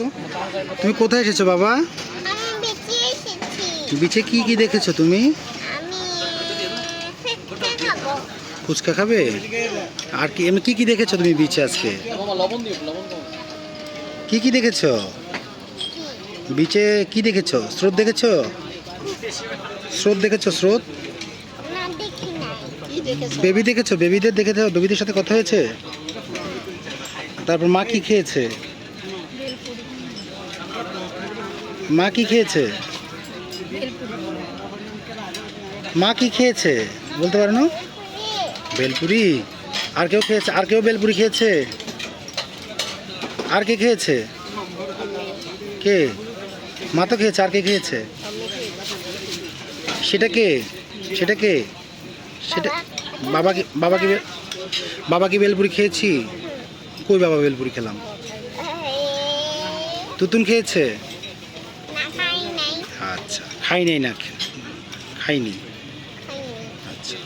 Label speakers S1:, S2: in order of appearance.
S1: তো তুমি কোথায় এসেছো বাবা?
S2: আমি বেঁচে এসেছি।
S1: বিচে কি কি দেখেছো তুমি?
S2: আমি ফুচকা খাবো।
S1: ফুচকা খাবে? আর কি এমনি কি কি দেখেছো তুমি বিচে আজকে? কি কি দেখেছো বিচে? কি দেখেছো? স্রোত দেখেছো? স্রোত দেখেছো? স্রোত
S2: না দেখি নাই।
S1: বেবি দেখেছো? বেবিদের দেখেছো? বেবিদের সাথে কথা হয়েছে? তারপর মা কি খেয়েছে? মা কি খেয়েছে? মা কি খেয়েছে বলতে পারো না? বেলপুরি। আর কেউ খেয়েছে? আর কেউ বেলপুরি খেয়েছে? আর কে খেয়েছে? কে? মা তো খেয়েছে। আর কে খেয়েছে? সেটা কে? সেটা কে? সেটা বাবা কি? বাবা কি বেলপুরি খেয়েছি? কই বাবা বেলপুরি খেলাম? তুতুন খেয়েছে?
S2: না খাই নাই।
S1: আচ্ছা, খাই নাই না? খাইনি।
S2: খাই নাই।
S1: আচ্ছা।